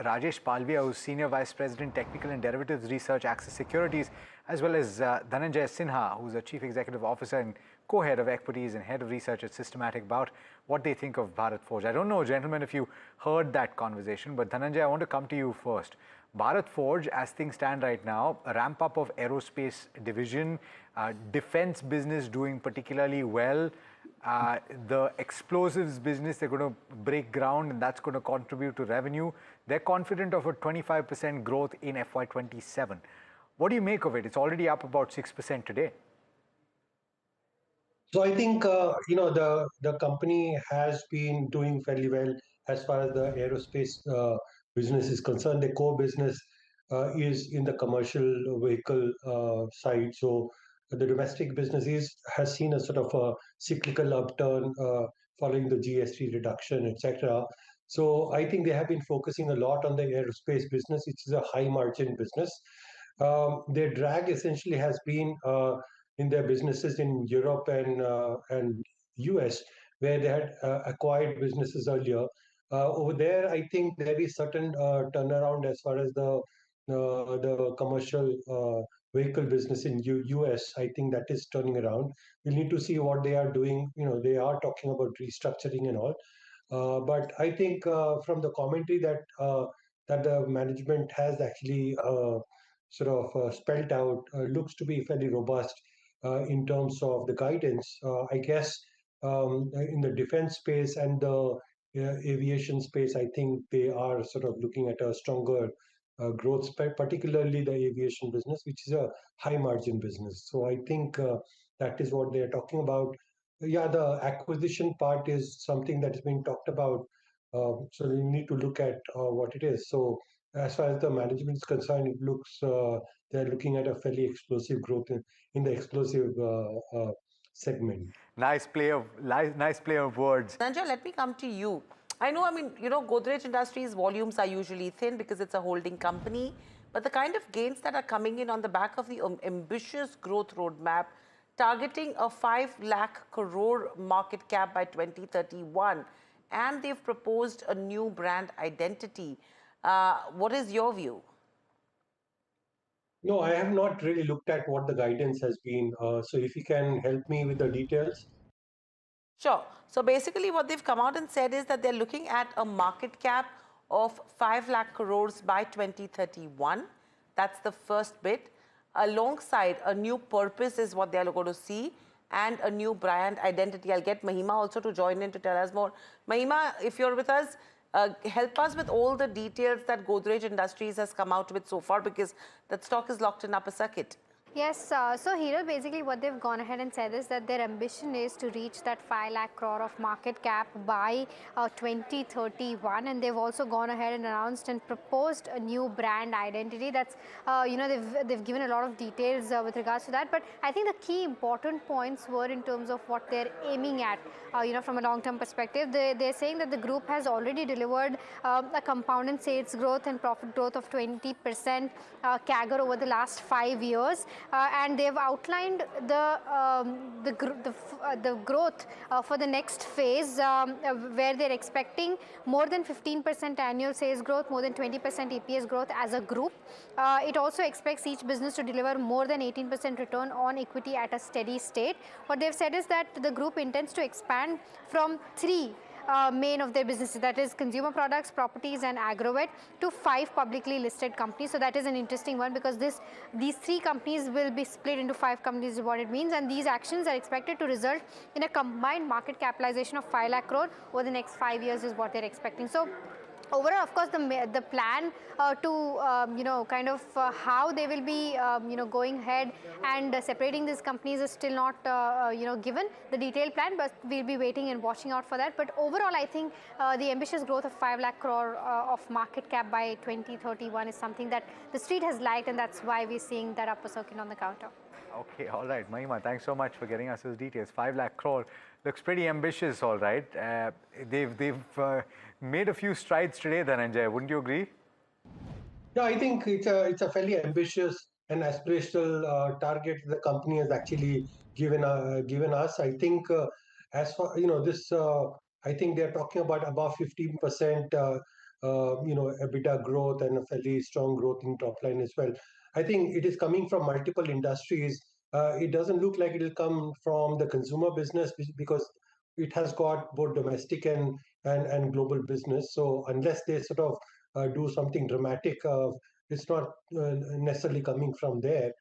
Rajesh Palvia, who's Senior Vice President, Technical and Derivatives Research, Axis Securities, as well as Dhananjay Sinha, who's a Chief Executive Officer and co-head of Equities and Head of Research at Systematix, about what they think of Bharat Forge. I don't know, gentlemen, if you heard that conversation, but Dhananjay, I want to come to you first. Bharat Forge, as things stand right now, a ramp up of aerospace division, defense business doing particularly well, the explosives business, they're going to break ground and that's going to contribute to revenue. They're confident of a 25% growth in FY27. What do you make of it? It's already up about 6% today. So I think the company has been doing fairly well as far as the aerospace business is concerned. The core business is in the commercial vehicle side. So the domestic business has seen a sort of a cyclical upturn following the GST reduction, etc. So I think they have been focusing a lot on the aerospace business, which is a high margin business. Their drag essentially has been in their businesses in Europe and US, where they had acquired businesses earlier. Over there, I think there is certain turnaround as far as the commercial vehicle business in US. I think that is turning around. We'll need to see what they are doing. They are talking about restructuring and all. But I think from the commentary that the management has actually sort of spelled out, looks to be fairly robust in terms of the guidance. I guess in the defense space and the aviation space, I think they are sort of looking at a stronger growth, particularly the aviation business, which is a high margin business. So I think that is what they are talking about. Yeah, the acquisition part is something that has been talked about. So we need to look at what it is. So as far as the management is concerned, it looks they're looking at a fairly explosive growth in the explosive segment. Nice play of words. Dhananjay, let me come to you. I know, Godrej Industries volumes are usually thin because it's a holding company, but the kind of gains that are coming in on the back of the ambitious growth roadmap, targeting a 5 lakh crore market cap by 2031, and they've proposed a new brand identity. What is your view? No, I have not really looked at what the guidance has been. So if you can help me with the details. Sure. So basically what they've come out and said is that they're looking at a market cap of 5 lakh crores by 2031. That's the first bit. Alongside a new purpose is what they're going to see, and a new brand identity. I'll get Mahima also to join in to tell us more. Mahima, if you're with us, help us with all the details that Godrej Industries has come out with so far, because that stock is locked in upper circuit. Yes, so here basically what they've gone ahead and said is that their ambition is to reach that 5 lakh crore of market cap by 2031, and they've also gone ahead and announced and proposed a new brand identity. That's they've given a lot of details with regards to that, but I think the key important points were in terms of what they're aiming at, from a long-term perspective. They're saying that the group has already delivered a compounded sales growth and profit growth of 20% CAGR over the last 5 years. And they've outlined the growth for the next phase, where they're expecting more than 15% annual sales growth, more than 20% EPS growth as a group. It also expects each business to deliver more than 18% return on equity at a steady state. What they've said is that the group intends to expand from 3 main of their businesses, that is consumer products, properties and agrovet, to 5 publicly listed companies. So that is an interesting one, because these 3 companies will be split into 5 companies is what it means, and these actions are expected to result in a combined market capitalization of 5 lakh crore over the next 5 years is what they're expecting. So overall, of course, the plan to kind of how they will be going ahead and separating these companies is still not given the detailed plan, but we'll be waiting and watching out for that. But overall, I think the ambitious growth of 5 lakh crore of market cap by 2031 is something that the street has liked, and that's why we're seeing that upper circuit on the counter. Okay, all right, Mahima, thanks so much for getting us those details. 5 lakh crore looks pretty ambitious, all right. They've made a few strides today, Dhananjay, wouldn't you agree? Yeah, I think it's a fairly ambitious and aspirational target the company has actually given us. I think as for this, I think they're talking about above 15% EBITDA growth and a fairly strong growth in top line as well. I think it is coming from multiple industries. It doesn't look like it will come from the consumer business because it has got both domestic and global business. So unless they sort of do something dramatic, it's not necessarily coming from there.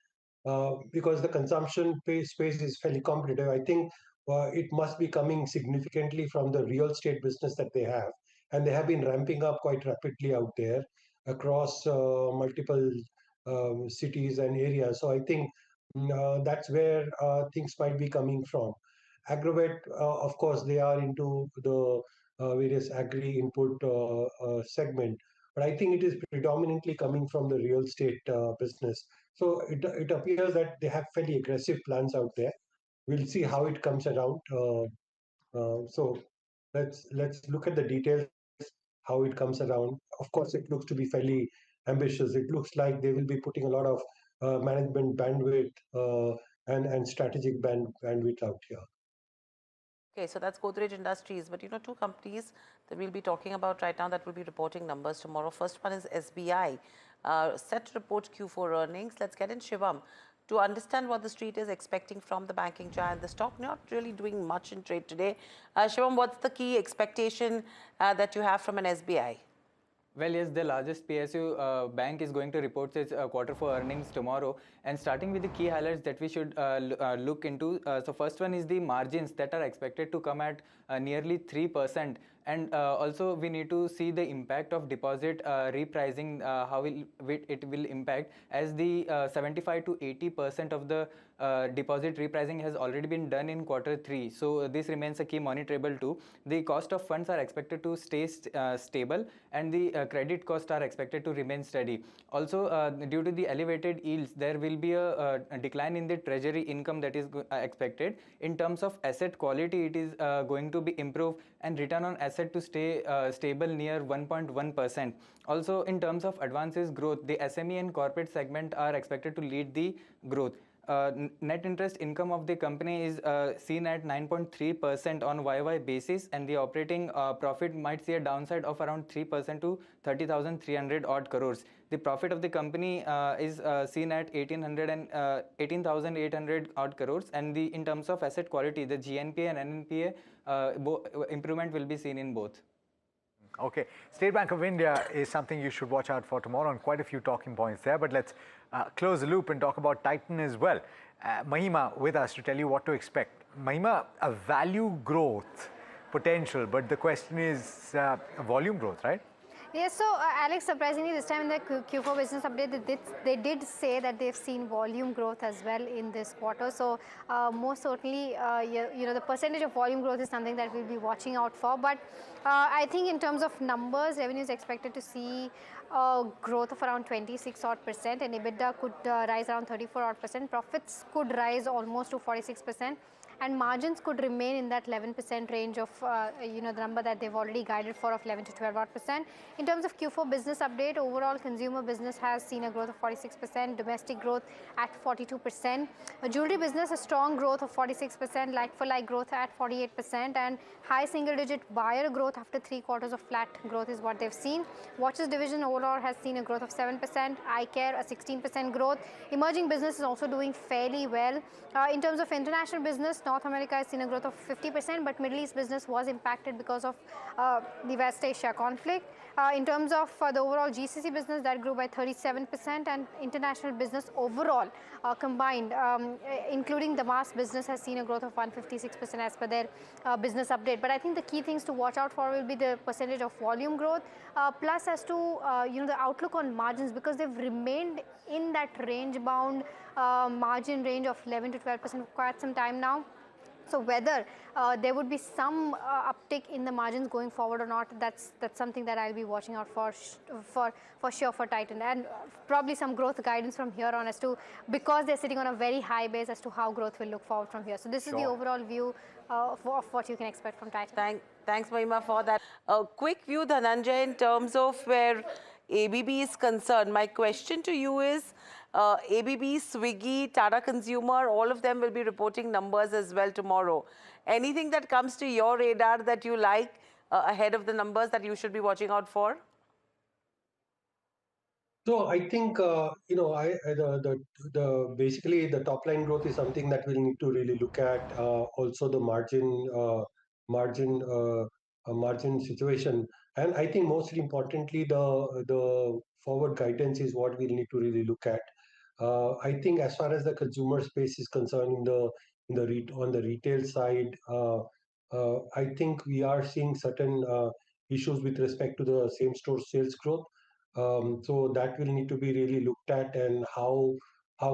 Because the consumption space is fairly competitive. I think it must be coming significantly from the real estate business that they have. And they have been ramping up quite rapidly out there across multiple cities and areas. So I think that's where things might be coming from. Agrovet, of course, they are into the various agri input segment, but I think it is predominantly coming from the real estate business. So it appears that they have fairly aggressive plans out there. We'll see how it comes around. So let's look at the details, how it comes around. Of course, it looks to be fairly ambitious. It looks like they will be putting a lot of management bandwidth and strategic bandwidth out here. Okay, so that's Godrej Industries. But two companies that we'll be talking about right now that will be reporting numbers tomorrow. First one is SBI, set to report Q4 earnings. Let's get in Shivam to understand what the street is expecting from the banking giant. The stock not really doing much in trade today. Shivam, what's the key expectation that you have from an SBI? Well, yes, the largest PSU bank is going to report its Q4 earnings tomorrow. And starting with the key highlights that we should look into. So first one is the margins that are expected to come at nearly 3%. And also we need to see the impact of deposit repricing, how it will impact, as the 75 to 80% of the deposit repricing has already been done in Q3. So this remains a key monitorable too. The cost of funds are expected to stay stable, and the credit costs are expected to remain steady. Also, due to the elevated yields, there will be a decline in the treasury income that is expected. In terms of asset quality, it is going to be improved, and return on asset to stay stable near 1.1%. Also, in terms of advances growth, the SME and corporate segment are expected to lead the growth. Net interest income of the company is seen at 9.3% on YY basis, and the operating profit might see a downside of around 3% to 30,300 odd crores. The profit of the company is seen at 18,800 odd crores, and in terms of asset quality, the GNPA and NNPA improvement will be seen in both. Okay, State Bank of India is something you should watch out for tomorrow, and quite a few talking points there. But let's close the loop and talk about Titan as well. Mahima with us to tell you what to expect. Mahima, a value growth potential, but the question is volume growth, right? Yes, so Alex, surprisingly this time in the Q4 business update, they did say that they've seen volume growth as well in this quarter. So most certainly, the percentage of volume growth is something that we'll be watching out for. But I think in terms of numbers, revenue is expected to see growth of around 26 odd %, and EBITDA could rise around 34 odd %. Profits could rise almost to 46%. And margins could remain in that 11% range of, the number that they've already guided for of 11 to 12 odd %. In terms of Q4 business update, overall consumer business has seen a growth of 46%, domestic growth at 42%. Jewelry business, a strong growth of 46%, like-for-like growth at 48%, and high single-digit buyer growth after 3 quarters of flat growth is what they've seen. Watches division overall has seen a growth of 7%, eye care a 16% growth. Emerging business is also doing fairly well. In terms of international business, North America has seen a growth of 50%, but Middle East business was impacted because of the West Asia conflict. In terms of the overall GCC business, that grew by 37%, and international business overall combined, including the mass business, has seen a growth of 156% as per their business update. But I think the key things to watch out for will be the percentage of volume growth, plus as to the outlook on margins, because they've remained in that range bound margin range of 11 to 12% for quite some time now. So whether there would be some uptick in the margins going forward or not, that's something that I'll be watching out for sure for Titan, and probably some growth guidance from here on, as to, because they're sitting on a very high base, as to how growth will look forward from here. So this is the overall view of what you can expect from Titan. Thanks, Mahima, for that. A quick view, Dhananjay, in terms of where ABB is concerned. My question to you is, ABB, Swiggy, Tata Consumer, all of them will be reporting numbers as well tomorrow. Anything that comes to your radar that you like ahead of the numbers that you should be watching out for? So I think the basically the top line growth is something that we'll need to really look at. Also the margin margin situation, and I think most importantly the forward guidance is what we'll need to really look at. I think as far as the consumer space is concerned, on the retail side, I think we are seeing certain issues with respect to the same store sales growth. So that will need to be really looked at, and how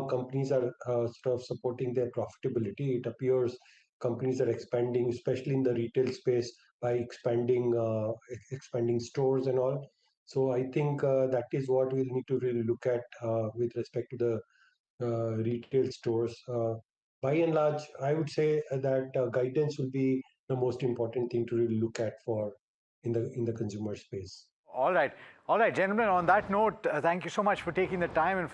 companies are sort of supporting their profitability. It appears companies are expanding, especially in the retail space, by expanding stores and all. So I think that is what we'll need to really look at with respect to the retail stores. By and large, I would say that guidance will be the most important thing to really look at for in the consumer space. All right, gentlemen. On that note, thank you so much for taking the time and